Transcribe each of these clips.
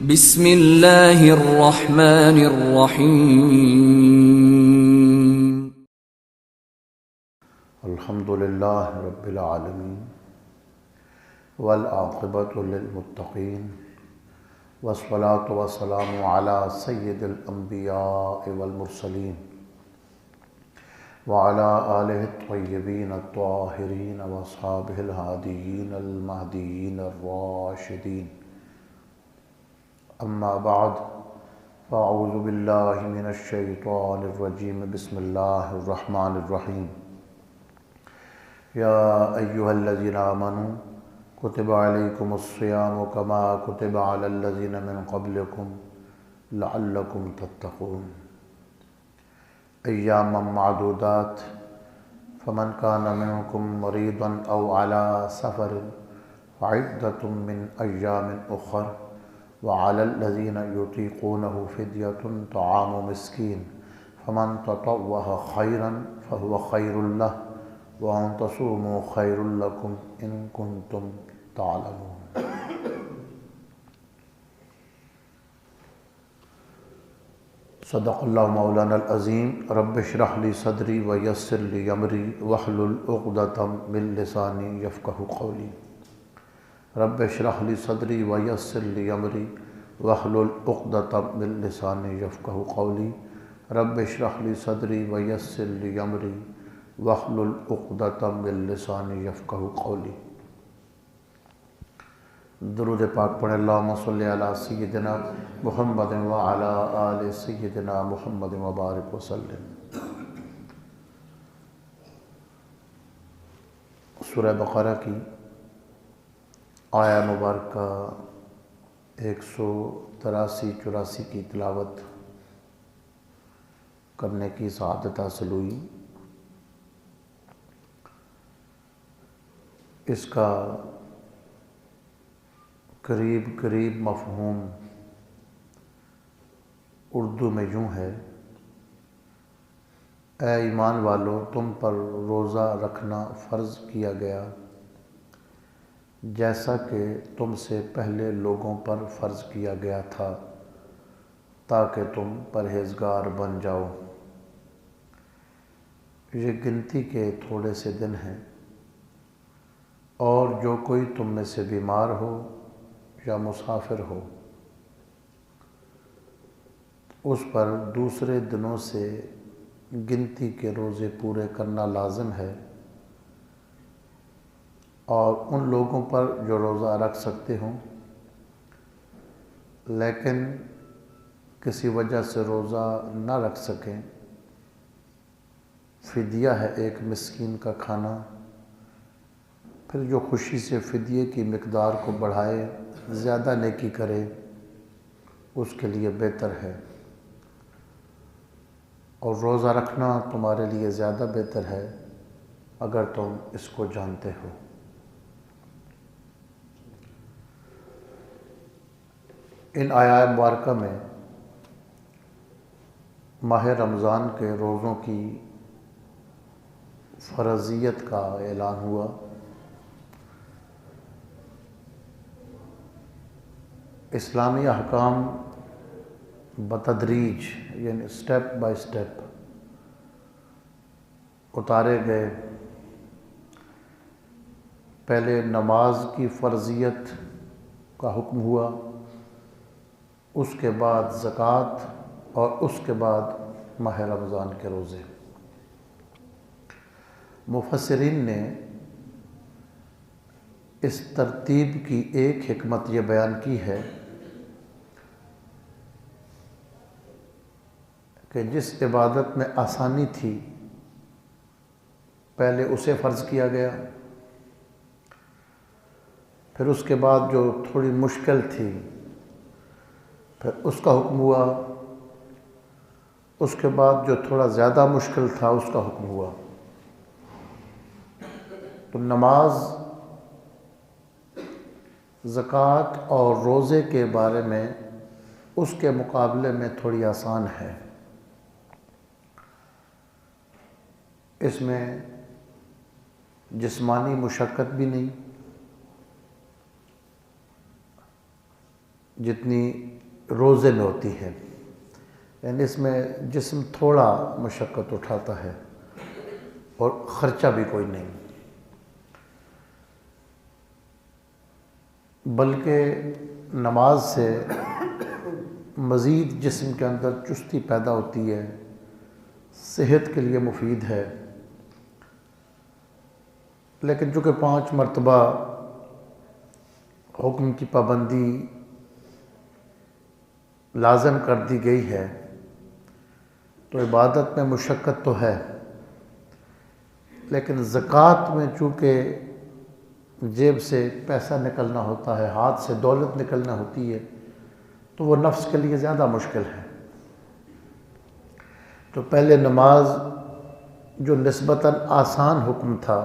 بسم اللہ الرحمن الرحیم الحمد للہ رب العالمین والعاقبۃ للمتقین والصلاة والسلام علی سید الانبیاء والمرسلین وعلی آلہ الطیبین الطاہرین واصحابہ الہادیین المہدیین الراشدین اما بعد فاعوذ باللہ من الشیطان الرجیم بسم اللہ الرحمن الرحیم یا ایہا الذین آمنوا کتب علیکم الصیام کما کتب علی الذین من قبلکم لعلکم تتقون ایاما معدودات فمن کان منکم مریضا او علی سفر فعدۃ من ایام اخر وعلى الذين يطيقونه فدية طعام مسكين فمن تطوع خيرا فهو خير له وأن تصوموا خير لكم إن كنتم تعلمون. صدق اللہ مولانا العظیم. رب اشرح لي صدری ويسر لي أمری واحلل عقدة من لسانی يفقهوا قولی. رب اشرح لي صدری ويسر لي أمری واحلل عقدة من لسانی يفقهوا قولی. رب اشرح لي صدری ويسر لي أمری واحلل عقدة من لسانی يفقهوا قولی. درود پاک پڑھیں. اللہم صلی علی سیدنا محمد وعلی آل سیدنا محمد وبارک وسلم. سورہ بقرہ کی آیہ مبارکہ 183-84 کی تلاوت کرنے کی سعادت حاصل ہوئی. اس کا قریب مفہوم اردو میں یوں ہے: اے ایمان والو، تم پر روزہ رکھنا فرض کیا گیا جیسا کہ تم سے پہلے لوگوں پر فرض کیا گیا تھا تاکہ تم پرہیزگار بن جاؤ. یہ گنتی کے تھوڑے سے دن ہیں، اور جو کوئی تم میں سے بیمار ہو یا مسافر ہو اس پر دوسرے دنوں سے گنتی کے روزے پورے کرنا لازم ہے، اور ان لوگوں پر جو روزہ رکھ سکتے ہوں لیکن کسی وجہ سے روزہ نہ رکھ سکیں، فدیہ ہے ایک مسکین کا کھانا. پھر جو خوشی سے فدیے کی مقدار کو بڑھائے، زیادہ نیکی کرے، اس کے لیے بہتر ہے، اور روزہ رکھنا تمہارے لیے زیادہ بہتر ہے اگر تم اس کو جانتے ہو. ان آیات مبارکہ میں ماہ رمضان کے روزوں کی فرضیت کا اعلان ہوا. اسلامی احکام بتدریج یعنی سٹیپ بائی سٹیپ اتارے گئے. پہلے نماز کی فرضیت کا حکم ہوا، اس کے بعد زکوٰۃ، اور اس کے بعد ماہ رمضان کے روزے. مفسرین نے اس ترتیب کی ایک حکمت یہ بیان کی ہے کہ جس عبادت میں آسانی تھی پہلے اسے فرض کیا گیا، پھر اس کے بعد جو تھوڑی مشکل تھی پھر اس کا حکم ہوا، اس کے بعد جو تھوڑا زیادہ مشکل تھا اس کا حکم ہوا. تو نماز، زکوٰۃ اور روزے کے بارے میں اس کے مقابلے میں تھوڑی آسان ہے. اس میں جسمانی مشقت بھی نہیں، جتنی روزے میں ہوتی ہے، یعنی اس میں جسم تھوڑا مشقت اٹھاتا ہے اور خرچہ بھی کوئی نہیں، بلکہ نماز سے مزید جسم کے اندر چستی پیدا ہوتی ہے، صحت کے لیے مفید ہے۔ لیکن چونکہ 5 مرتبہ حکم کی پابندی لازم کر دی گئی ہے تو عبادت میں مشقت تو ہے، لیکن زکوٰۃ میں چونکہ جیب سے پیسہ نکلنا ہوتا ہے، ہاتھ سے دولت نکلنا ہوتی ہے، تو وہ نفس کے لیے زیادہ مشکل ہے۔ تو پہلے نماز جو نسبتاً آسان حکم تھا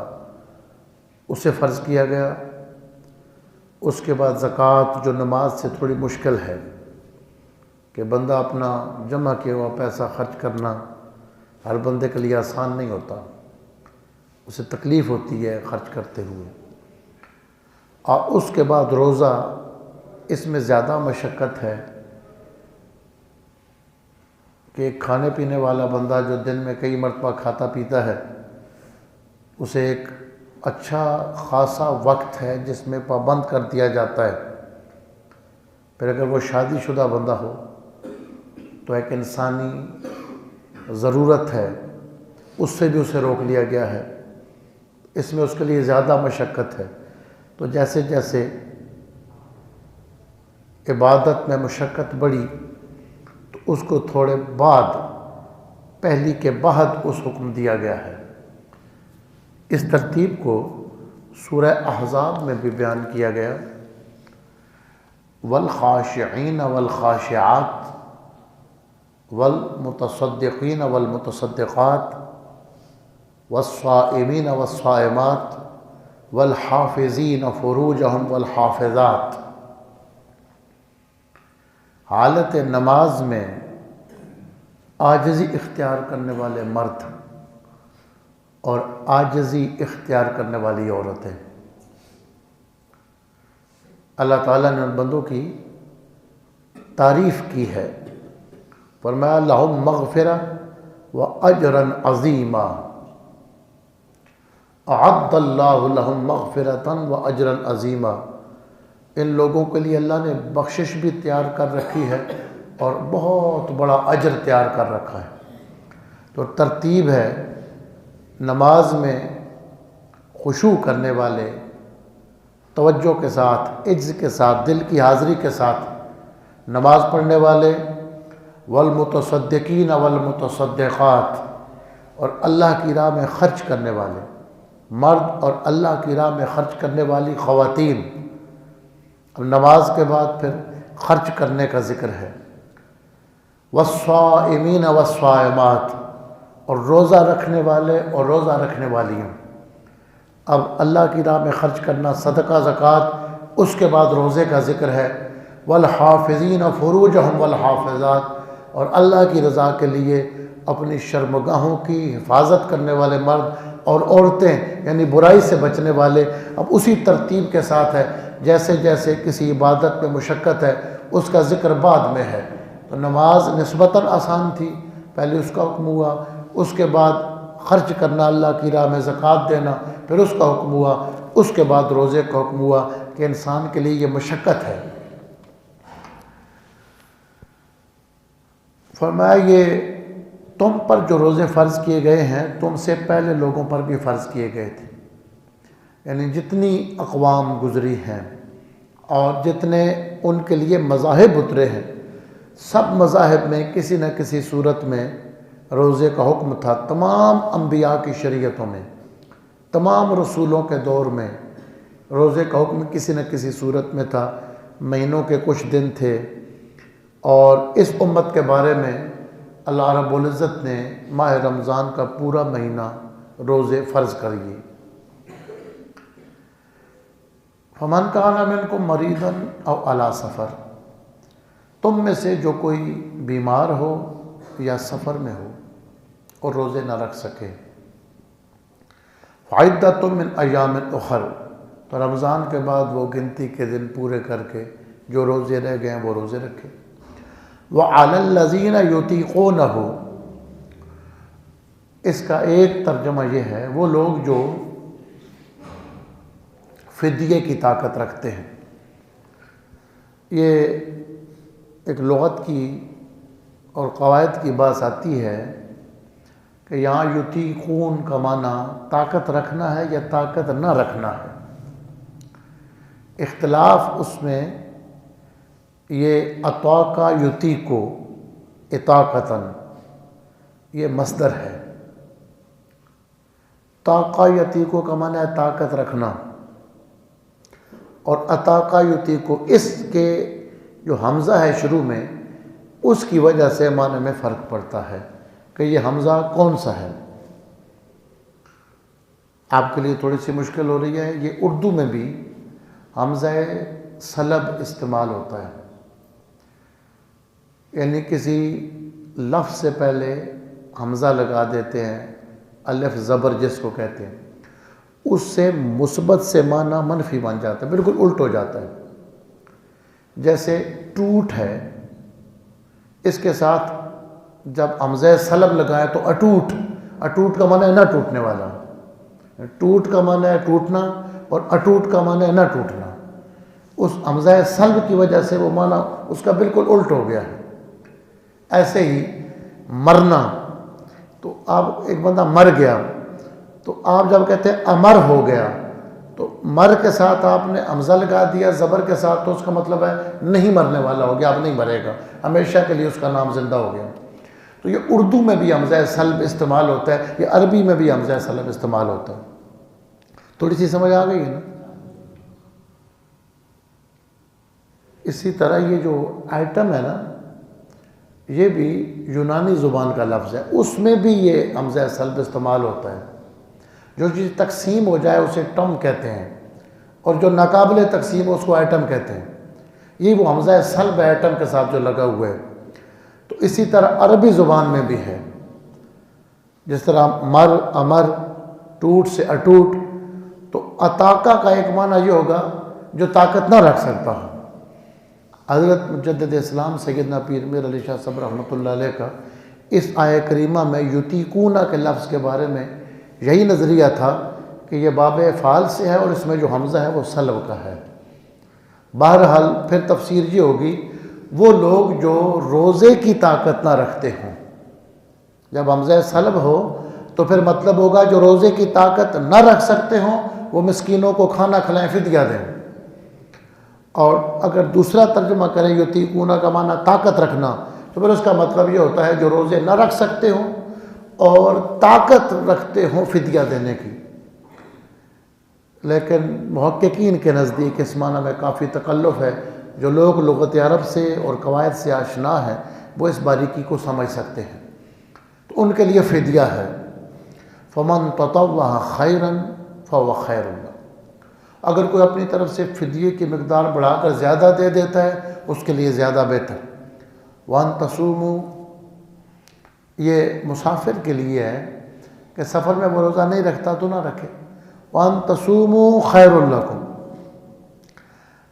اسے فرض کیا گیا، اس کے بعد زکوٰۃ جو نماز سے تھوڑی مشکل ہے کہ بندہ اپنا جمع کیا ہوا پیسہ خرچ کرنا ہر بندے کے لیے آسان نہیں ہوتا، اسے تکلیف ہوتی ہے خرچ کرتے ہوئے، اور اس کے بعد روزہ، اس میں زیادہ مشقت ہے کہ ایک کھانے پینے والا بندہ جو دن میں کئی مرتبہ کھاتا پیتا ہے، اسے ایک اچھا خاصا وقت ہے جس میں پابند کر دیا جاتا ہے۔ پھر اگر وہ شادی شدہ بندہ ہو تو ایک انسانی ضرورت ہے، اس سے بھی اسے روک لیا گیا ہے، اس میں اس کے لیے زیادہ مشقت ہے۔ تو جیسے جیسے عبادت میں مشقت بڑھی تو اس کو تھوڑے بعد پہلی کے بعد اس حکم دیا گیا ہے۔ اس ترتیب کو سورہ احزاب میں بھی بیان کیا گیا، والخاشعین والخاشعات والمتصدقین والمتصدقات والصائمین والصائمات والحافظین فروجہم والحافظات۔ حالت نماز میں عاجزی اختیار کرنے والے مرد اور عاجزی اختیار کرنے والی عورتیں، اللہ تعالیٰ نے ان بندوں کی تعریف کی ہے، فرمایا لہم مغفرہ واجرا عظیما، اعد اللہ لہم مغفرۃ واجرا عظیما۔ ان لوگوں کے لیے اللہ نے بخشش بھی تیار کر رکھی ہے اور بہت بڑا اجر تیار کر رکھا ہے۔ تو ترتیب ہے نماز میں خشوع کرنے والے، توجہ کے ساتھ، عجز کے ساتھ، دل کی حاضری کے ساتھ نماز پڑھنے والے، والمتصدقین والمتصدقات، اور اللہ کی راہ میں خرچ کرنے والے مرد اور اللہ کی راہ میں خرچ کرنے والی خواتین۔ اب نماز کے بعد پھر خرچ کرنے کا ذکر ہے، والصائمین والصائمات، اور روزہ رکھنے والے اور روزہ رکھنے والیوں۔ اب اللہ کی راہ میں خرچ کرنا، صدقہ زکوٰۃ، اس کے بعد روزے کا ذکر ہے، والحافظین فروجہم والحافظات، اور اللہ کی رضا کے لیے اپنی شرمگاہوں کی حفاظت کرنے والے مرد اور عورتیں، یعنی برائی سے بچنے والے۔ اب اسی ترتیب کے ساتھ ہے، جیسے جیسے کسی عبادت میں مشقت ہے اس کا ذکر بعد میں ہے۔ تو نماز نسبتاً آسان تھی، پہلے اس کا حکم ہوا، اس کے بعد خرچ کرنا اللہ کی راہ میں، زکوٰۃ دینا، پھر اس کا حکم ہوا، اس کے بعد روزے کا حکم ہوا کہ انسان کے لیے یہ مشقت ہے۔ فرمایا یہ تم پر جو روزے فرض کیے گئے ہیں تم سے پہلے لوگوں پر بھی فرض کیے گئے تھے، یعنی جتنی اقوام گزری ہیں اور جتنے ان کے لیے مذاہب اترے ہیں، سب مذاہب میں کسی نہ کسی صورت میں روزے کا حکم تھا۔ تمام انبیاء کی شریعتوں میں، تمام رسولوں کے دور میں روزے کا حکم کسی نہ کسی صورت میں تھا۔ مہینوں کے کچھ دن تھے، اور اس امت کے بارے میں اللہ رب العزت نے ماہ رمضان کا پورا مہینہ روزے فرض کریے۔ فمن کان منکم مریضا او علی سفر، تم میں سے جو کوئی بیمار ہو یا سفر میں ہو اور روزے نہ رکھ سکے، فعدۃ من ایام اخر، تو رمضان کے بعد وہ گنتی کے دن پورے کر کے جو روزے رہ گئے ہیں وہ روزے رکھے۔ وَعَلَى الَّذِينَ يُطِيقُونَهُ، اس کا ایک ترجمہ یہ ہے وہ لوگ جو فدیے کی طاقت رکھتے ہیں۔ یہ ایک لغت کی اور قواعد کی بات آتی ہے کہ یہاں یطیقون کا معنی طاقت رکھنا ہے یا طاقت نہ رکھنا ہے۔ اختلاف اس میں یہ اطاق یطیقو اطاقتاً یہ مصدر ہے۔ طاقہ یطیقو کا معنی ہے طاقت رکھنا، اور اطاقہ یطیقو اس کے جو حمزہ ہے شروع میں اس کی وجہ سے معنی میں فرق پڑتا ہے کہ یہ حمزہ کون سا ہے۔ آپ کے لیے تھوڑی سی مشکل ہو رہی ہے، یہ اردو میں بھی حمزہ سلب استعمال ہوتا ہے، یعنی کسی لفظ سے پہلے حمزہ لگا دیتے ہیں، الف زبر جس کو کہتے ہیں، اس سے مثبت سے معنی منفی بن جاتا ہے، بالکل الٹ ہو جاتا ہے۔ جیسے ٹوٹ ہے، اس کے ساتھ جب حمزہ سلب لگائے تو اٹوٹ، اٹوٹ کا معنی ہے نہ ٹوٹنے والا، ٹوٹ کا معنی ہے ٹوٹنا اور اٹوٹ کا معنی ہے نہ ٹوٹنا۔ اس حمزہ سلب کی وجہ سے وہ معنی اس کا بالکل الٹ ہو گیا ہے۔ ایسے ہی مرنا، تو آپ ایک بندہ مر گیا تو آپ جب کہتے ہیں امر ہو گیا تو مر کے ساتھ آپ نے حمزہ لگا دیا زبر کے ساتھ، تو اس کا مطلب ہے نہیں مرنے والا ہو گیا، اب نہیں مرے گا، ہمیشہ کے لیے اس کا نام زندہ ہو گیا۔ تو یہ اردو میں بھی حمزہ سلب استعمال ہوتا ہے، یہ عربی میں بھی حمزہ سلب استعمال ہوتا ہے۔ تھوڑی سی سمجھ آ گئی ہے نا؟ اسی طرح یہ جو آئٹم ہے نا، یہ بھی یونانی زبان کا لفظ ہے، اس میں بھی یہ حمزہ سلب استعمال ہوتا ہے۔ جو چیز تقسیم ہو جائے اسے ٹم کہتے ہیں، اور جو ناقابل تقسیم اس کو آئٹم کہتے ہیں۔ یہ وہ حمزہ سلب آئٹم کے ساتھ جو لگا ہوا ہے۔ تو اسی طرح عربی زبان میں بھی ہے، جس طرح مر، امر، ٹوٹ سے اٹوٹ، تو اطاقہ کا ایک معنی یہ ہوگا جو طاقت نہ رکھ سکتا ہو۔ حضرت مجدد اسلام سیدنا پیر میر علی شاہ صاحب رحمۃ اللہ علیہ کا اس آیہ کریمہ میں یطیقون کے لفظ کے بارے میں یہی نظریہ تھا کہ یہ باب افعال سے ہے اور اس میں جو حمزہ ہے وہ سلب کا ہے۔ بہرحال پھر تفسیر یہ ہوگی وہ لوگ جو روزے کی طاقت نہ رکھتے ہوں۔ جب حمزہ سلب ہو تو پھر مطلب ہوگا جو روزے کی طاقت نہ رکھ سکتے ہوں وہ مسکینوں کو کھانا کھلائیں، فدیہ دیں۔ اور اگر دوسرا ترجمہ کریں یطیقون کا معنی طاقت رکھنا، تو پھر اس کا مطلب یہ ہوتا ہے جو روزے نہ رکھ سکتے ہوں اور طاقت رکھتے ہوں فدیہ دینے کی۔ لیکن محققین کے نزدیک اس معنی میں کافی تکلف ہے۔ جو لوگ لغت عرب سے اور قواعد سے آشنا ہیں وہ اس باریکی کو سمجھ سکتے ہیں، تو ان کے لیے فدیہ ہے۔ فمن تطوع خیرا فهو خیر اللہ، اگر کوئی اپنی طرف سے فدیے کی مقدار بڑھا کر زیادہ دے دیتا ہے اس کے لیے زیادہ بہتر۔ وان تصوموا، یہ مسافر کے لیے ہے کہ سفر میں وہ روزہ نہیں رکھتا تو نہ رکھے۔ وان تصوموا خیر لکم،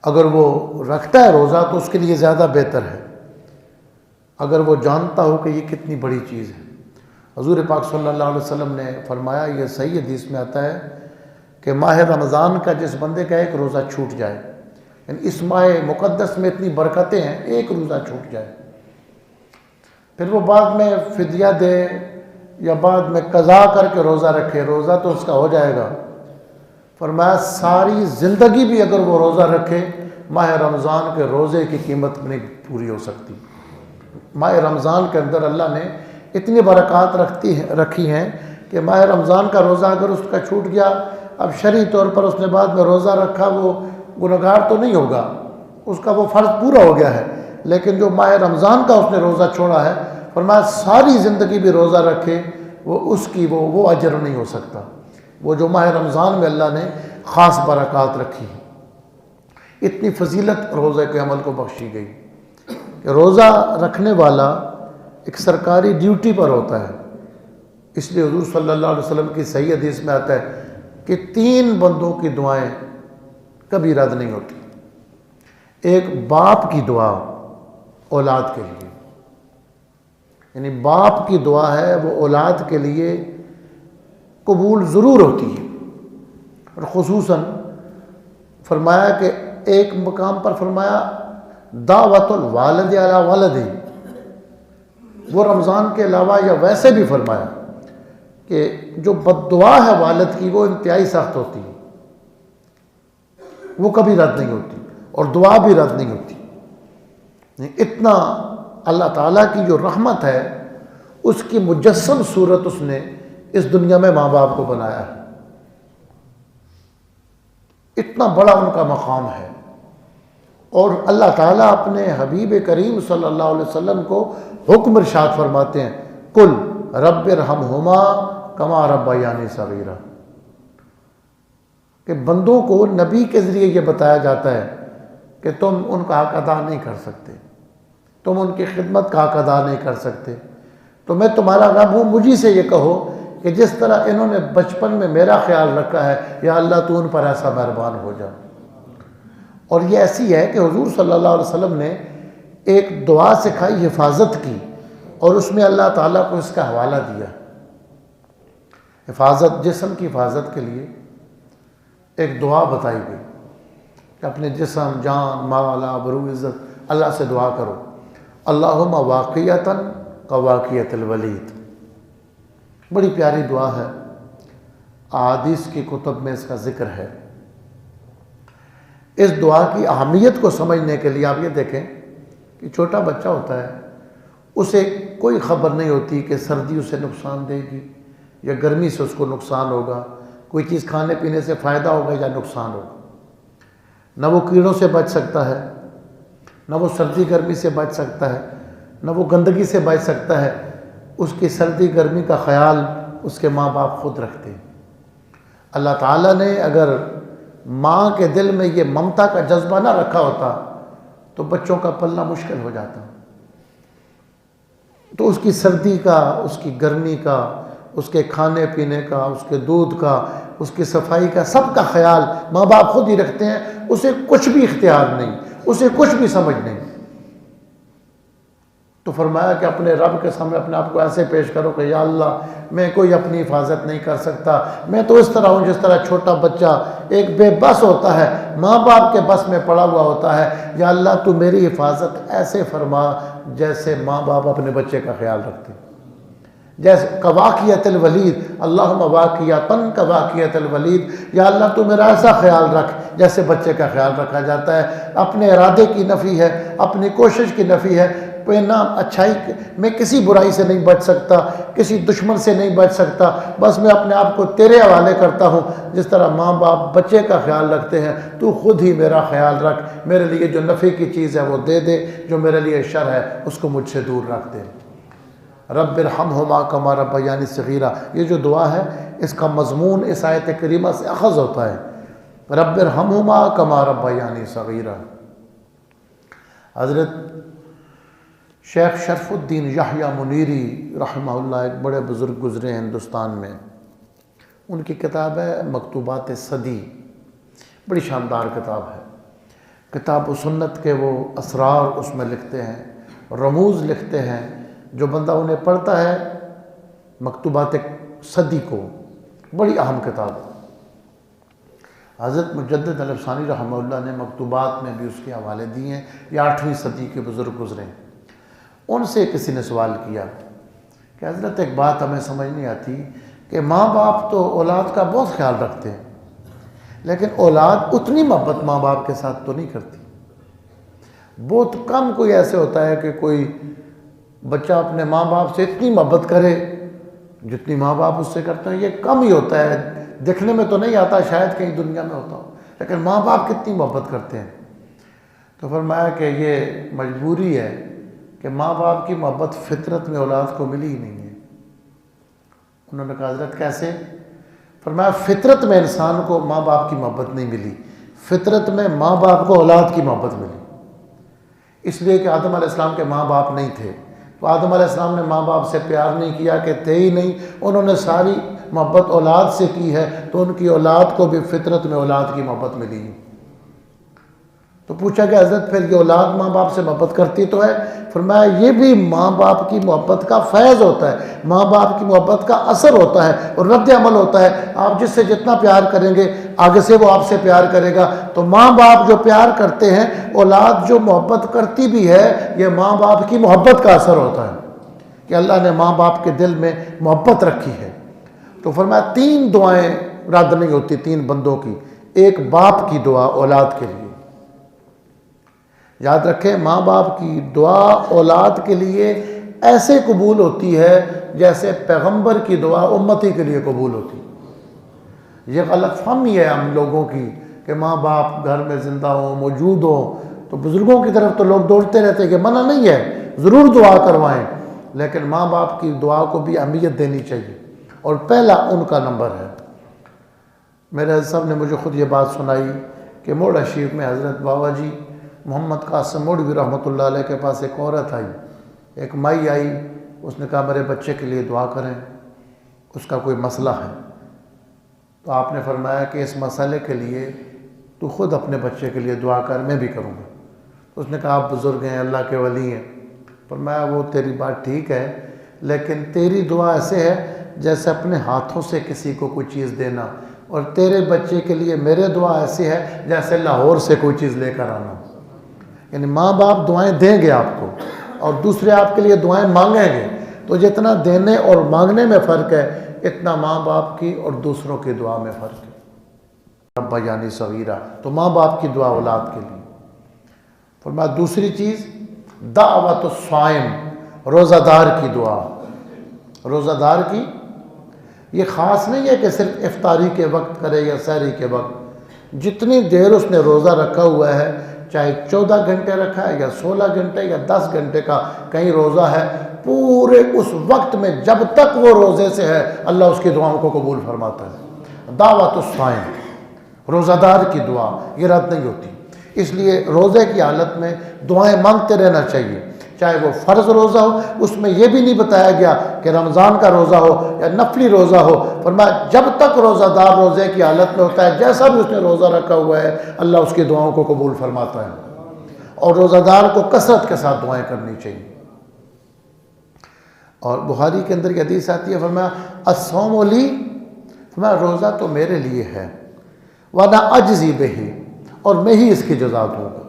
اگر وہ رکھتا ہے روزہ تو اس کے لیے زیادہ بہتر ہے، اگر وہ جانتا ہو کہ یہ کتنی بڑی چیز ہے۔ حضور پاک صلی اللہ علیہ وسلم نے فرمایا، یہ صحیح حدیث میں آتا ہے کہ ماہ رمضان کا جس بندے کا ایک روزہ چھوٹ جائے، یعنی اس ماہ مقدس میں اتنی برکتیں ہیں، ایک روزہ چھوٹ جائے، پھر وہ بعد میں فدیہ دے یا بعد میں قضا کر کے روزہ رکھے، روزہ تو اس کا ہو جائے گا۔ فرمایا ساری زندگی بھی اگر وہ روزہ رکھے ماہ رمضان کے روزے کی قیمت نہیں پوری ہو سکتی۔ ماہ رمضان کے اندر اللہ نے اتنی برکات رکھی ہیں کہ ماہ رمضان کا روزہ اگر اس کا چھوٹ گیا، اب شرعی طور پر اس نے بعد میں روزہ رکھا، وہ گنہگار تو نہیں ہوگا، اس کا وہ فرض پورا ہو گیا ہے، لیکن جو ماہ رمضان کا اس نے روزہ چھوڑا ہے، فرمایا ساری زندگی بھی روزہ رکھے وہ اس کی وہ اجر نہیں ہو سکتا۔ وہ جو ماہ رمضان میں اللہ نے خاص برکات رکھی، اتنی فضیلت روزہ کے عمل کو بخشی گئی کہ روزہ رکھنے والا ایک سرکاری ڈیوٹی پر ہوتا ہے۔ اس لیے حضور صلی اللہ علیہ وسلم کی صحیح حدیث میں آتا ہے کہ 3 بندوں کی دعائیں کبھی رد نہیں ہوتی۔ ایک باپ کی دعا اولاد کے لیے، یعنی باپ کی دعا ہے وہ اولاد کے لیے قبول ضرور ہوتی ہے، اور خصوصاً فرمایا کہ ایک مقام پر فرمایا دعوت الوالد علی ولدہ، وہ رمضان کے علاوہ یا ویسے بھی فرمایا کہ جو بد دعا ہے والد کی وہ انتہائی سخت ہوتی ہے، وہ کبھی رد نہیں ہوتی اور دعا بھی رد نہیں ہوتی۔ اتنا اللہ تعالیٰ کی جو رحمت ہے اس کی مجسم صورت اس نے اس دنیا میں ماں باپ کو بنایا ہے، اتنا بڑا ان کا مقام ہے۔ اور اللہ تعالیٰ اپنے حبیب کریم صلی اللہ علیہ وسلم کو حکم ارشاد فرماتے ہیں قل رب ارحمہما کما ربیانی صغیرا، کہ بندوں کو نبی کے ذریعے یہ بتایا جاتا ہے کہ تم ان کا حق ادا نہیں کر سکتے، تم ان کی خدمت کا حق ادا نہیں کر سکتے، تو میں تمہارا رب ہوں، مجھی سے یہ کہو کہ جس طرح انہوں نے بچپن میں میرا خیال رکھا ہے یا اللہ تو ان پر ایسا مہربان ہو جا۔ اور یہ ایسی ہے کہ حضور صلی اللہ علیہ وسلم نے ایک دعا سکھائی حفاظت کی، اور اس میں اللہ تعالیٰ کو اس کا حوالہ دیا۔ حفاظت، جسم کی حفاظت کے لیے ایک دعا بتائی گئی کہ اپنے جسم، جان، مال، آبرو، عزت اللہ سے دعا کرو، اللہم واقعیتاً کواقعیت الولید۔ بڑی پیاری دعا ہے، احادیث کی کتب میں اس کا ذکر ہے۔ اس دعا کی اہمیت کو سمجھنے کے لیے آپ یہ دیکھیں کہ چھوٹا بچہ ہوتا ہے، اسے کوئی خبر نہیں ہوتی کہ سردی اسے نقصان دے گی یا گرمی سے اس کو نقصان ہوگا، کوئی چیز کھانے پینے سے فائدہ ہوگا یا نقصان ہوگا۔ نہ وہ کیڑوں سے بچ سکتا ہے، نہ وہ سردی گرمی سے بچ سکتا ہے، نہ وہ گندگی سے بچ سکتا ہے۔ اس کی سردی گرمی کا خیال اس کے ماں باپ خود رکھتے ہیں۔ اللہ تعالیٰ نے اگر ماں کے دل میں یہ ممتا کا جذبہ نہ رکھا ہوتا تو بچوں کا پلنا مشکل ہو جاتا۔ تو اس کی سردی کا، اس کی گرمی کا، اس کے کھانے پینے کا، اس کے دودھ کا، اس کی صفائی کا، سب کا خیال ماں باپ خود ہی رکھتے ہیں۔ اسے کچھ بھی اختیار نہیں، اسے کچھ بھی سمجھ نہیں۔ تو فرمایا کہ اپنے رب کے سامنے اپنے آپ کو ایسے پیش کرو کہ یا اللہ میں کوئی اپنی حفاظت نہیں کر سکتا، میں تو اس طرح ہوں جس طرح چھوٹا بچہ ایک بے بس ہوتا ہے، ماں باپ کے بس میں پڑا ہوا ہوتا ہے۔ یا اللہ تو میری حفاظت ایسے فرما جیسے ماں باپ اپنے بچے کا خیال رکھتے ہیں، جیسے کواقعیت الولید، اللہم واقعیتاً کواقعیت الولید۔ یا اللہ تو میرا ایسا خیال رکھ جیسے بچے کا خیال رکھا جاتا ہے۔ اپنے ارادے کی نفی ہے، اپنی کوشش کی نفی ہے، نہ اچھائی میں کسی برائی سے نہیں بچ سکتا، کسی دشمن سے نہیں بچ سکتا، بس میں اپنے آپ کو تیرے حوالے کرتا ہوں۔ جس طرح ماں باپ بچے کا خیال رکھتے ہیں، تو خود ہی میرا خیال رکھ، میرے لیے جو نفع کی چیز ہے وہ دے دے، جو میرے لیے شر ہے اس کو مجھ سے دور رکھ دے۔ رب ارحمہما کما ربیانی صغیرا، یہ جو دعا ہے اس کا مضمون اس آیت کریمہ سے اخذ ہوتا ہے، رب ارحمہما کما ربیانی صغیرا۔ حضرت شیخ شرف الدین یحییٰ منیری رحمہ اللہ ایک بڑے بزرگ گزرے ہیں ہندوستان میں، ان کی کتاب ہے مکتوبات صدی، بڑی شاندار کتاب ہے۔ کتاب و سنت کے وہ اسرار اس میں لکھتے ہیں، رموز لکھتے ہیں، جو بندہ انہیں پڑھتا ہے مکتوبات صدی کو، بڑی اہم کتاب ہے۔ حضرت مجدد الافسانی رحمہ اللہ نے مکتوبات میں بھی اس کے حوالے دیے ہیں، یہ 8ویں صدی کے بزرگ گزرے ہیں۔ ان سے کسی نے سوال کیا کہ حضرت ایک بات ہمیں سمجھ نہیں آتی کہ ماں باپ تو اولاد کا بہت خیال رکھتے ہیں، لیکن اولاد اتنی محبت ماں باپ کے ساتھ تو نہیں کرتی۔ بہت کم کوئی ایسے ہوتا ہے کہ کوئی بچہ اپنے ماں باپ سے اتنی محبت کرے جتنی ماں باپ اس سے کرتے ہیں، یہ کم ہی ہوتا ہے، دیکھنے میں تو نہیں آتا، شاید کہیں دنیا میں ہوتا ہو، لیکن ماں باپ کتنی محبت کرتے ہیں۔ تو فرمایا کہ یہ مجبوری ہے کہ ماں باپ کی محبت فطرت میں اولاد کو ملی ہی نہیں ہے۔ انہوں نے کہا حضرت کیسے؟ فرمایا فطرت میں انسان کو ماں باپ کی محبت نہیں ملی، فطرت میں ماں باپ کو اولاد کی محبت ملی۔ اس لیے کہ آدم علیہ السلام کے ماں باپ نہیں تھے، تو آدم علیہ السلام نے ماں باپ سے پیار نہیں کیا کہ تھے ہی نہیں، انہوں نے ساری محبت اولاد سے کی ہے، تو ان کی اولاد کو بھی فطرت میں اولاد کی محبت ملی۔ تو پوچھا کہ حضرت پھر یہ اولاد ماں باپ سے محبت کرتی تو ہے؟ فرمایا یہ بھی ماں باپ کی محبت کا فیض ہوتا ہے، ماں باپ کی محبت کا اثر ہوتا ہے اور رد عمل ہوتا ہے۔ آپ جس سے جتنا پیار کریں گے آگے سے وہ آپ سے پیار کرے گا۔ تو ماں باپ جو پیار کرتے ہیں، اولاد جو محبت کرتی بھی ہے، یہ ماں باپ کی محبت کا اثر ہوتا ہے کہ اللہ نے ماں باپ کے دل میں محبت رکھی ہے۔ تو فرمایا 3 دعائیں رد نہیں ہوتی 3 بندوں کی۔ ایک باپ کی دعا اولاد کے لیے، یاد رکھیں ماں باپ کی دعا اولاد کے لیے ایسے قبول ہوتی ہے جیسے پیغمبر کی دعا امتی کے لیے قبول ہوتی ہے۔ یہ غلط فہمی ہے ہم لوگوں کی کہ ماں باپ گھر میں زندہ ہوں، موجود ہوں تو بزرگوں کی طرف تو لوگ دوڑتے رہتے ہیں کہ منع نہیں ہے، ضرور دعا کروائیں، لیکن ماں باپ کی دعا کو بھی اہمیت دینی چاہیے اور پہلا ان کا نمبر ہے۔ میرے حضرت صاحب نے مجھے خود یہ بات سنائی کہ موڑا شریف میں حضرت بابا جی محمد قاسم موڑوی رحمۃ اللہ علیہ کے پاس ایک عورت آئی، ایک مائی آئی، اس نے کہا میرے بچے کے لیے دعا کریں، اس کا کوئی مسئلہ ہے۔ تو آپ نے فرمایا کہ اس مسئلے کے لیے تو خود اپنے بچے کے لیے دعا کر، میں بھی کروں گا۔ اس نے کہا آپ بزرگ ہیں، اللہ کے ولی ہیں۔ فرمایا وہ تیری بات ٹھیک ہے، لیکن تیری دعا ایسے ہے جیسے اپنے ہاتھوں سے کسی کو کوئی چیز دینا، اور تیرے بچے کے لیے میرے دعا ایسی ہے جیسے لاہور سے کوئی چیز لے کر آنا۔ یعنی ماں باپ دعائیں دیں گے آپ کو اور دوسرے آپ کے لیے دعائیں مانگیں گے، تو جتنا دینے اور مانگنے میں فرق ہے اتنا ماں باپ کی اور دوسروں کی دعا میں فرق ہے۔ رب یعنی صغیرہ، تو ماں باپ کی دعا اولاد کے لیے۔ فرمایا دوسری چیز دعوت الصائم، روزہ دار کی دعا۔ روزہ دار کی یہ خاص نہیں ہے کہ صرف افطاری کے وقت کرے یا سحری کے وقت، جتنی دیر اس نے روزہ رکھا ہوا ہے، چاہے 14 گھنٹے رکھا ہے یا 16 گھنٹے یا 10 گھنٹے کا کہیں روزہ ہے، پورے اس وقت میں جب تک وہ روزے سے ہے اللہ اس کی دعاؤں کو قبول فرماتا ہے۔ دعوت الصائم، روزہ دار کی دعا یہ رد نہیں ہوتی۔ اس لیے روزے کی حالت میں دعائیں مانگتے رہنا چاہیے، چاہے وہ فرض روزہ ہو، اس میں یہ بھی نہیں بتایا گیا کہ رمضان کا روزہ ہو یا نفلی روزہ ہو۔ فرمایا جب تک روزہ دار روزے کی حالت میں ہوتا ہے، جیسا بھی اس نے روزہ رکھا ہوا ہے اللہ اس کی دعاؤں کو قبول فرماتا ہے۔ اور روزہ دار کو کثرت کے ساتھ دعائیں کرنی چاہیے۔ اور بخاری کے اندر یہ حدیث آتی ہے، فرمایا الصوم لی، فرمایا روزہ تو میرے لیے ہے، وَأَنَا أَجْزِي بِهِ، اور میں ہی اس کی جزا دوں گا۔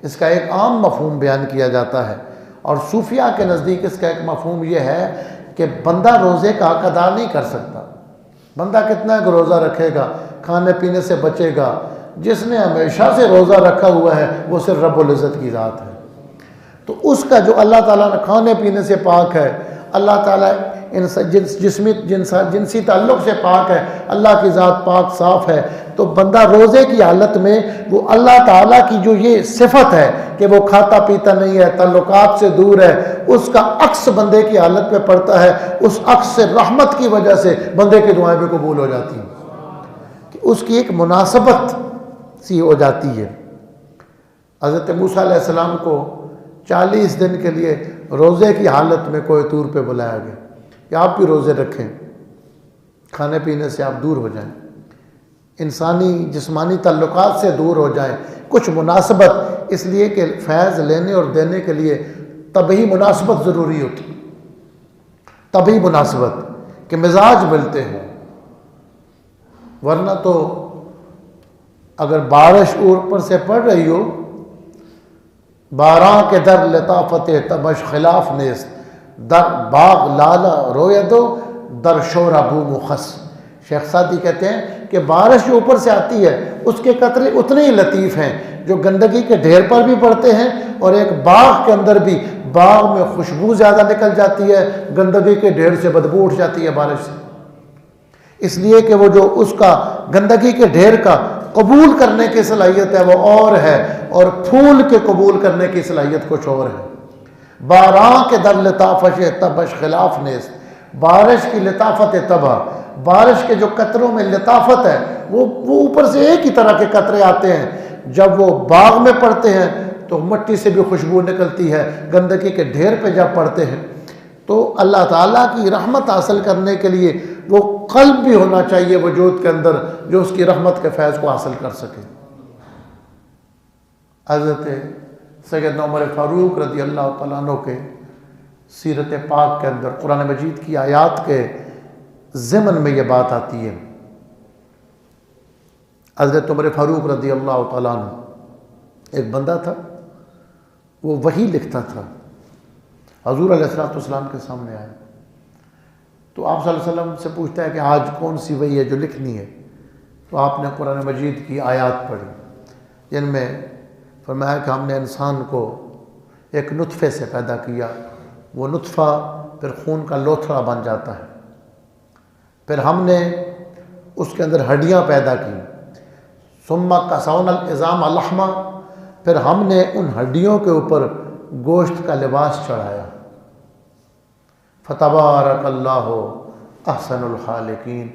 اس کا ایک عام مفہوم بیان کیا جاتا ہے، اور صوفیاء کے نزدیک اس کا ایک مفہوم یہ ہے کہ بندہ روزے کا حق ادا نہیں کر سکتا۔ بندہ کتنا ہے کہ روزہ رکھے گا، کھانے پینے سے بچے گا، جس نے ہمیشہ سے روزہ رکھا ہوا ہے وہ صرف رب العزت کی ذات ہے۔ تو اس کا جو اللہ تعالیٰ نے کھانے پینے سے پاک ہے، اللہ تعالیٰ جنسی تعلق سے پاک ہے، اللہ کی ذات پاک صاف ہے، تو بندہ روزے کی حالت میں وہ اللہ تعالیٰ کی جو یہ صفت ہے کہ وہ کھاتا پیتا نہیں ہے، تعلقات سے دور ہے، اس کا عکس بندے کی حالت میں پڑتا ہے۔ اس عکس سے رحمت کی وجہ سے بندے کی دعائیں بھی قبول ہو جاتی ہیں، کہ اس کی ایک مناسبت سی ہو جاتی ہے۔ حضرت موسیٰ علیہ السلام کو 40 دن کے لیے روزے کی حالت میں کوہ طور پہ بلایا گیا کہ آپ بھی روزے رکھیں، کھانے پینے سے آپ دور ہو جائیں، انسانی جسمانی تعلقات سے دور ہو جائیں، کچھ مناسبت، اس لیے کہ فیض لینے اور دینے کے لیے طبعی مناسبت ضروری ہوتی، طبعی مناسبت کہ مزاج ملتے ہیں، ورنہ تو اگر بارش اوپر سے پڑ رہی ہو، باراں کے در لطافت تبش خلاف نیست، در باغ لالا رویدو در شور ابو مخص۔ شیخ سعدی کہتے ہیں کہ بارش جو اوپر سے آتی ہے اس کے قطرے اتنے ہی لطیف ہیں جو گندگی کے ڈھیر پر بھی پڑتے ہیں، اور ایک باغ کے اندر بھی باغ میں خوشبو زیادہ نکل جاتی ہے، گندگی کے ڈھیر سے بدبو اٹھ جاتی ہے بارش سے، اس لیے کہ وہ جو اس کا گندگی کے ڈھیر کا قبول کرنے کی صلاحیت ہے وہ اور ہے، اور پھول کے قبول کرنے کی صلاحیت کچھ اور ہے۔ باراں کے در لطافش تبش خلاف نیست، بارش کی لطافت تبا، بارش کے جو قطروں میں لطافت ہے وہ اوپر سے ایک ہی طرح کے قطرے آتے ہیں، جب وہ باغ میں پڑتے ہیں تو مٹی سے بھی خوشبو نکلتی ہے، گندگی کے ڈھیر پہ جب پڑتے ہیں تو اللہ تعالیٰ کی رحمت حاصل کرنے کے لیے وہ قلب بھی ہونا چاہیے وجود کے اندر جو اس کی رحمت کے فیض کو حاصل کر سکے۔ حضرت سیدنا عمر فاروق رضی اللہ تعالیٰ عنہ کے سیرت پاک کے اندر قرآن مجید کی آیات کے ضمن میں یہ بات آتی ہے۔ حضرت عمر فاروق رضی اللہ تعالیٰ عنہ ایک بندہ تھا، وہ وحی لکھتا تھا، حضور علیہ السلام کے سامنے آیا تو آپ صلی اللہ علیہ وسلم سے پوچھتا ہے کہ آج کون سی وحی ہے جو لکھنی ہے؟ تو آپ نے قرآن مجید کی آیات پڑھی جن میں فرمایا کہ ہم نے انسان کو ایک نطفے سے پیدا کیا، وہ نطفہ پھر خون کا لوتھڑا بن جاتا ہے، پھر ہم نے اس کے اندر ہڈیاں پیدا کی، ثم کسونا العظام لحما، پھر ہم نے ان ہڈیوں کے اوپر گوشت کا لباس چڑھایا، فتبارک اللہ احسن الخالقین،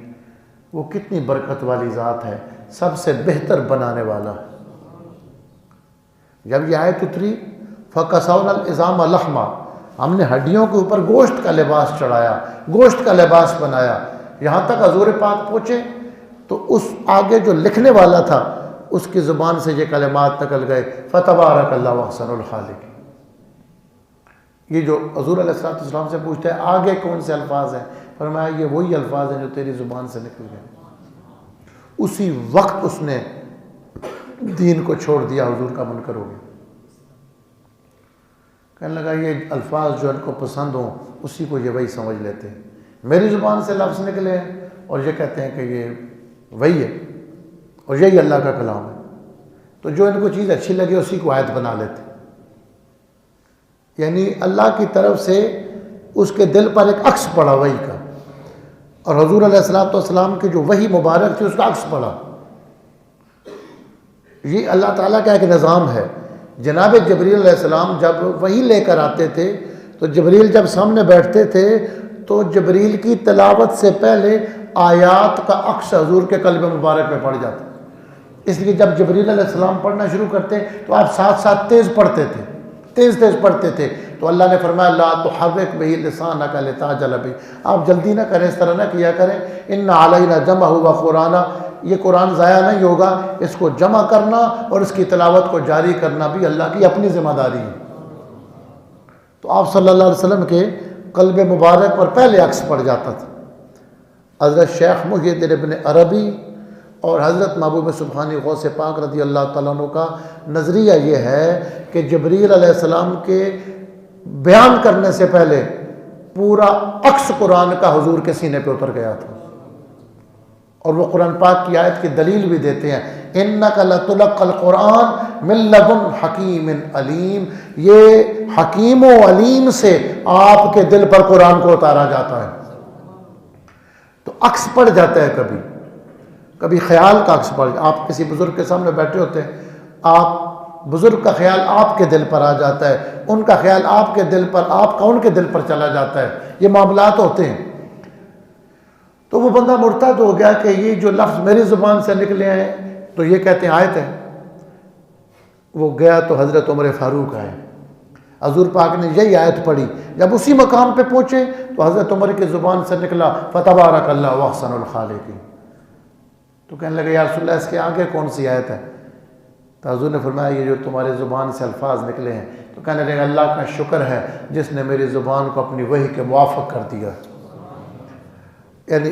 وہ کتنی برکت والی ذات ہے، سب سے بہتر بنانے والا ہے۔ جب یہ آیت اتری فکسونا العظام لحما، ہم نے ہڈیوں کے اوپر گوشت کا لباس چڑھایا، گوشت کا لباس بنایا، یہاں تک حضور پاک پہنچے تو اس آگے جو لکھنے والا تھا اس کی زبان سے یہ کلمات نکل گئے، فتبارک اللہ احسن الخالقین۔ یہ جو حضور علیہ السلام سے پوچھتا ہے آگے کون سے الفاظ ہیں، فرمایا یہ وہی الفاظ ہیں جو تیری زبان سے نکل گئے۔ اسی وقت اس نے دین کو چھوڑ دیا، حضور کا منکر ہو گیا۔ کہنے لگا یہ الفاظ جو ان کو پسند ہوں اسی کو یہ وہی سمجھ لیتے ہیں، میری زبان سے لفظ نکلے ہیں اور یہ کہتے ہیں کہ یہ وہی ہے اور یہی اللہ کا کلام ہے، تو جو ان کو چیز اچھی لگے اسی کو آیت بنا لیتے، یعنی اللہ کی طرف سے اس کے دل پر ایک عکس پڑا وحی کا، اور حضور علیہ السلام کی جو وحی مبارک تھی اس کا عکس پڑا۔ یہ اللہ تعالیٰ کا ایک نظام ہے۔ جناب جبریل علیہ السلام جب وحی لے کر آتے تھے تو جبریل جب سامنے بیٹھتے تھے تو جبریل کی تلاوت سے پہلے آیات کا عکس حضور کے قلب مبارک میں پڑ جاتا، اس لیے جب جبریل علیہ السلام پڑھنا شروع کرتے تو آپ ساتھ ساتھ تیز پڑھتے تھے، تیز پڑھتے تھے، تو اللہ نے فرمایا لا تحرک بہ لسانک لتعجل بہ، آپ جلدی نہ کریں، اس طرح نہ کیا کریں، ان علینا جمعہ و قرآنہ، یہ قرآن ضائع نہیں ہوگا، اس کو جمع کرنا اور اس کی تلاوت کو جاری کرنا بھی اللہ کی اپنی ذمہ داری ہے۔ تو آپ صلی اللہ علیہ وسلم کے قلب مبارک پر پہلے عکس پڑ جاتا تھا۔ حضرت شیخ محی الدین ابن عربی اور حضرت محبوب سبحانی غوث پاک رضی اللہ تعالیٰ عنہ کا نظریہ یہ ہے کہ جبریل علیہ السلام کے بیان کرنے سے پہلے پورا عکس قرآن کا حضور کے سینے پہ اتر گیا تھا، اور وہ قرآن پاک کی آیت کی دلیل بھی دیتے ہیں، اِنَّكَ لَتُلَقَّ الْقُرْآنَ مِن لَدُنْ حَكِيمٍ عَلِيمٍ، یہ حکیم و علیم سے آپ کے دل پر قرآن کو اتارا جاتا ہے۔ تو عکس پڑ جاتا ہے، کبھی خیال کا عکس پڑ جاتا ہے، آپ کسی بزرگ کے سامنے بیٹھے ہوتے ہیں، آپ بزرگ کا خیال آپ کے دل پر آ جاتا ہے، ان کا خیال آپ کے دل پر، آپ کا ان کے دل پر چلا جاتا ہے، یہ معاملات ہوتے ہیں۔ تو وہ بندہ مرتد ہو گیا کہ یہ جو لفظ میری زبان سے نکلے ہیں تو یہ کہتے ہیں آیت ہے، وہ گیا تو حضرت عمر فاروق آئے، حضور پاک نے یہی آیت پڑھی، جب اسی مقام پہ پہنچے تو حضرت عمر کی زبان سے نکلا فتبارک اللہ واحسن الخالقین، تو کہنے لگے یا رسول اللہ اس کے آگے کون سی آیت ہے؟ تو حضور نے فرمایا یہ جو تمہارے زبان سے الفاظ نکلے ہیں، تو کہنے لگے اللہ کا شکر ہے جس نے میری زبان کو اپنی وحی کے موافق کر دیا۔ یعنی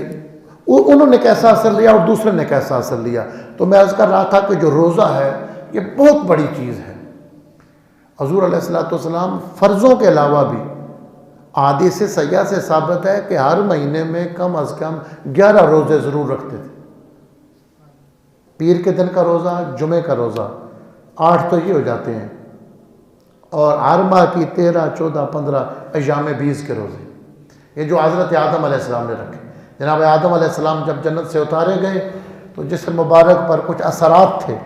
انہوں نے کیسا اثر لیا اور دوسرے نے کیسا اثر لیا۔ تو میں عرض کر رہا تھا کہ جو روزہ ہے یہ بہت بڑی چیز ہے۔ حضور علیہ السلام فرضوں کے علاوہ بھی احادیث صحیحہ سے ثابت ہے کہ ہر مہینے میں کم از کم 11 روزے ضرور رکھتے تھے، پیر کے دن کا روزہ، جمعے کا روزہ، 8 تو یہ ہو جاتے ہیں، اور ہر ماہ کی 13، 14، 15 ایام 20 کے روزے، یہ جو حضرت آدم علیہ السلام نے رکھے۔ جناب آدم علیہ السلام جب جنت سے اتارے گئے تو جسم مبارک پر کچھ اثرات تھے،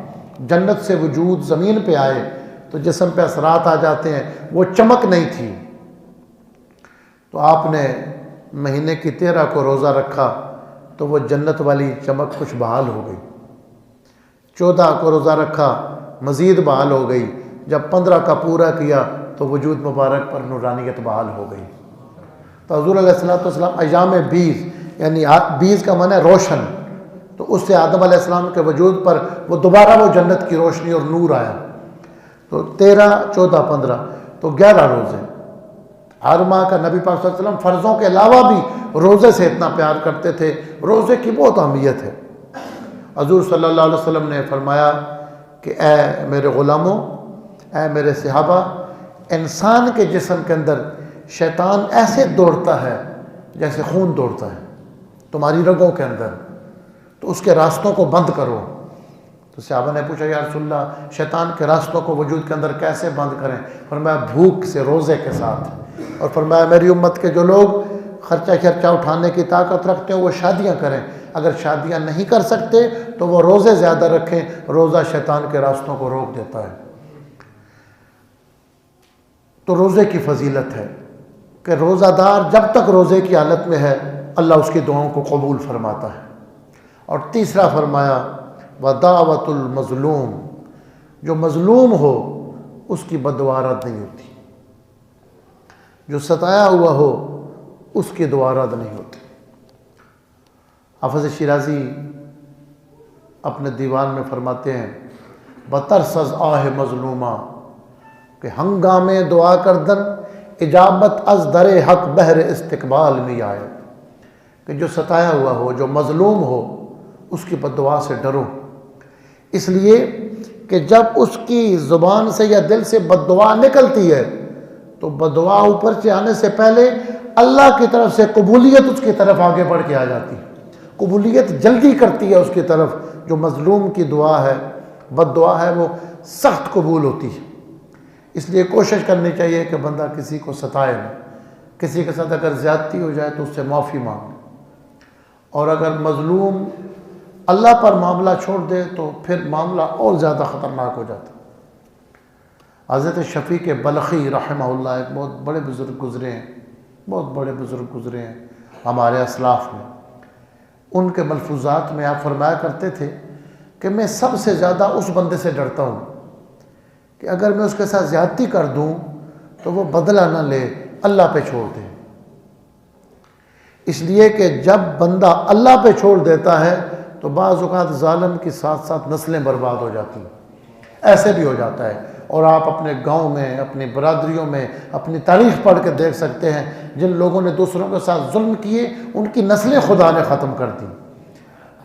جنت سے وجود زمین پہ آئے تو جسم پہ اثرات آ جاتے ہیں، وہ چمک نہیں تھی، تو آپ نے مہینے کی 13 کو روزہ رکھا تو وہ جنت والی چمک کچھ بحال ہو گئی، 14 کو روزہ رکھا مزید بحال ہو گئی، جب 15 کا پورا کیا تو وجود مبارک پر نورانیت بحال ہو گئی۔ تو حضور علیہ السلام ایام 20 یعنی 20 کا معنی ہے روشن، تو اس سے آدم علیہ السلام کے وجود پر وہ دوبارہ وہ جنت کی روشنی اور نور آیا۔ تو 13, 14, 15 تو 11 روزے. ہر ماہ کا نبی پاک صلی اللہ علیہ وسلم فرضوں کے علاوہ بھی روزے سے اتنا پیار کرتے تھے. روزے کی بہت اہمیت ہے. حضور صلی اللہ علیہ وسلم نے فرمایا کہ اے میرے غلاموں، اے میرے صحابہ، انسان کے جسم کے اندر شیطان ایسے دوڑتا ہے جیسے خون دوڑتا ہے تمہاری رگوں کے اندر، تو اس کے راستوں کو بند کرو. تو صحابہ نے پوچھا یا رسول اللہ شیطان کے راستوں کو وجود کے اندر کیسے بند کریں؟ فرمایا بھوک سے، روزے کے ساتھ. اور فرمایا میری امت کے جو لوگ خرچہ اٹھانے کی طاقت رکھتے ہیں وہ شادیاں کریں، اگر شادیاں نہیں کر سکتے تو وہ روزے زیادہ رکھیں. روزہ شیطان کے راستوں کو روک دیتا ہے. تو روزے کی فضیلت ہے کہ روزہ دار جب تک روزے کی حالت میں ہے اللہ اس کی دعاؤں کو قبول فرماتا ہے. اور تیسرا فرمایا وَدَعْوَةُ الْمَظْلُومِ، جو مظلوم ہو اس کی بد دعا رد نہیں ہوتی، جو ستایا ہوا ہو اس کی دعا رد نہیں ہوتی. حافظ شیرازی اپنے دیوان میں فرماتے ہیں بترس از آہ مظلومہ کہ ہنگام دعا کردن اجابت از در حق بہر استقبال میں آئے. کہ جو ستایا ہوا ہو، جو مظلوم ہو، اس کی بد دعا سے ڈرو، اس لیے کہ جب اس کی زبان سے یا دل سے بد دعا نکلتی ہے تو بد دعا اوپر سے آنے سے پہلے اللہ کی طرف سے قبولیت اس کی طرف آگے بڑھ کے آ جاتی ہے. قبولیت جلدی کرتی ہے اس کی طرف. جو مظلوم کی دعا ہے، بد دعا ہے، وہ سخت قبول ہوتی ہے. اس لیے کوشش کرنی چاہیے کہ بندہ کسی کو ستائے نہ. کسی کے ساتھ اگر زیادتی ہو جائے تو اس سے معافی مانگے، اور اگر مظلوم اللہ پر معاملہ چھوڑ دے تو پھر معاملہ اور زیادہ خطرناک ہو جاتا. حضرت شفیق بلخی رحمہ اللہ ایک بہت بڑے بزرگ گزرے ہیں، بہت بڑے بزرگ گزرے ہیں ہمارے اسلاف میں. ان کے ملفوظات میں آپ فرمایا کرتے تھے کہ میں سب سے زیادہ اس بندے سے ڈرتا ہوں کہ اگر میں اس کے ساتھ زیادتی کر دوں تو وہ بدلہ نہ لے، اللہ پہ چھوڑ دے. اس لیے کہ جب بندہ اللہ پہ چھوڑ دیتا ہے تو بعض اوقات ظالم کی ساتھ ساتھ نسلیں برباد ہو جاتی ہیں. ایسے بھی ہو جاتا ہے. اور آپ اپنے گاؤں میں، اپنی برادریوں میں اپنی تاریخ پڑھ کے دیکھ سکتے ہیں جن لوگوں نے دوسروں کے ساتھ ظلم کیے ان کی نسلیں خدا نے ختم کر دی.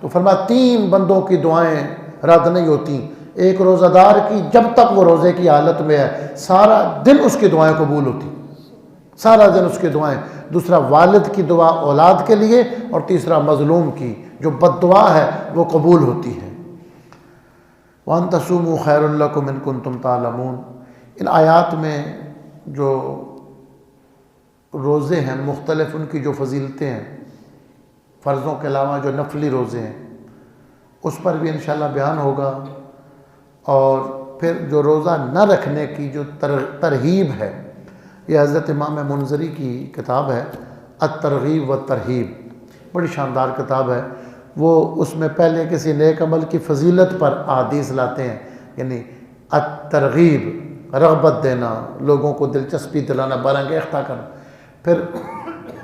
تو فرمایا 3 بندوں کی دعائیں رد نہیں ہوتی. ایک روزہ دار کی جب تک وہ روزے کی حالت میں ہے سارا دن اس کی دعائیں قبول ہوتی، سارا دن اس کی دعائیں. دوسرا والد کی دعا اولاد کے لیے، اور تیسرا مظلوم کی جو بد دعا ہے وہ قبول ہوتی ہے. وَأَن تَصُومُوا خَيْرٌ لَكُمْ إِن كُنتُمْ تَعْلَمُونَ. ان آیات میں جو روزے ہیں مختلف، ان کی جو فضیلتیں ہیں، فرضوں کے علاوہ جو نفلی روزے ہیں اس پر بھی انشاءاللہ بیان ہوگا. اور پھر جو روزہ نہ رکھنے کی جو ترغیب ہے، یہ حضرت امام منذری کی کتاب ہے الترغیب والترہیب، بڑی شاندار کتاب ہے. وہ اس میں پہلے کسی نیک عمل کی فضیلت پر احادیث لاتے ہیں، یعنی الترغیب رغبت دینا، لوگوں کو دلچسپی دلانا، برانگیختہ کرنا. پھر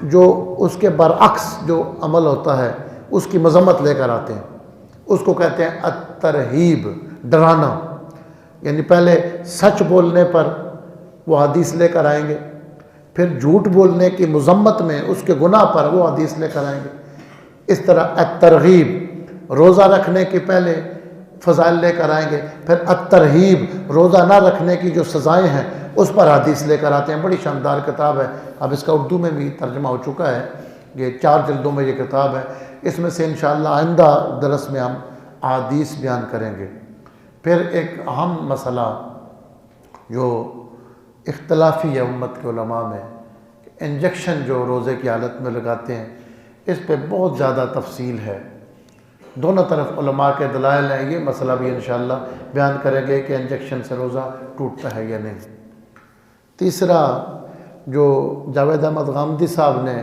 جو اس کے برعکس جو عمل ہوتا ہے اس کی مذمت لے کر آتے ہیں، اس کو کہتے ہیں الترہیب، ڈرانا. یعنی پہلے سچ بولنے پر وہ حدیث لے کر آئیں گے، پھر جھوٹ بولنے کی مذمت میں اس کے گناہ پر وہ حدیث لے کر آئیں گے. اس طرح الترغیب روزہ رکھنے کے پہلے فضائل لے کر آئیں گے، پھر الترہیب روزہ نہ رکھنے کی جو سزائیں ہیں اس پر حدیث لے کر آتے ہیں. بڑی شاندار کتاب ہے. اب اس کا اردو میں بھی ترجمہ ہو چکا ہے، یہ 4 جلدوں میں یہ کتاب ہے. اس میں سے انشاءاللہ آئندہ درس میں ہم احادیث بیان کریں گے. پھر ایک اہم مسئلہ جو اختلافی ہے امت کے علماء میں، انجیکشن جو روزے کی حالت میں لگاتے ہیں، اس پہ بہت زیادہ تفصیل ہے. دونوں طرف علماء کے دلائل ہیں. یہ مسئلہ بھی انشاءاللہ بیان کریں گے کہ انجیکشن سے روزہ ٹوٹتا ہے یا نہیں. تیسرا جو جاوید احمد غامدی صاحب نے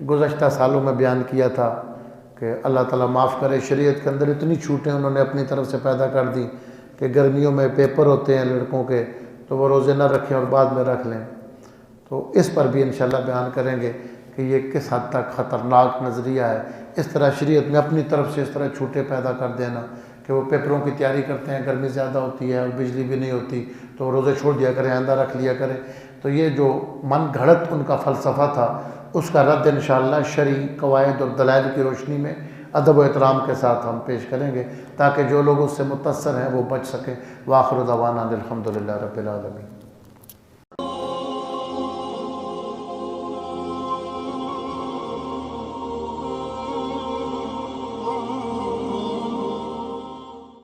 گزشتہ سالوں میں بیان کیا تھا کہ اللہ تعالیٰ معاف کرے، شریعت کے اندر اتنی چھوٹیں انہوں نے اپنی طرف سے پیدا کر دی کہ گرمیوں میں پیپر ہوتے ہیں لڑکوں کے تو وہ روزے نہ رکھیں اور بعد میں رکھ لیں. تو اس پر بھی انشاءاللہ بیان کریں گے کہ یہ کس حد تک خطرناک نظریہ ہے. اس طرح شریعت میں اپنی طرف سے اس طرح چھوٹے پیدا کر دینا کہ وہ پیپروں کی تیاری کرتے ہیں، گرمی زیادہ ہوتی ہے اور بجلی بھی نہیں ہوتی تو روزے چھوڑ دیا کریں، آئندہ رکھ لیا کریں. تو یہ جو من گھڑت ان کا فلسفہ تھا اس کا رد انشاءاللہ شرعی قواعد اور دلائل کی روشنی میں ادب و احترام کے ساتھ ہم پیش کریں گے تاکہ جو لوگ اس سے متاثر ہیں وہ بچ سکیں. وآخر دعوانا الحمدللہ رب العالمین.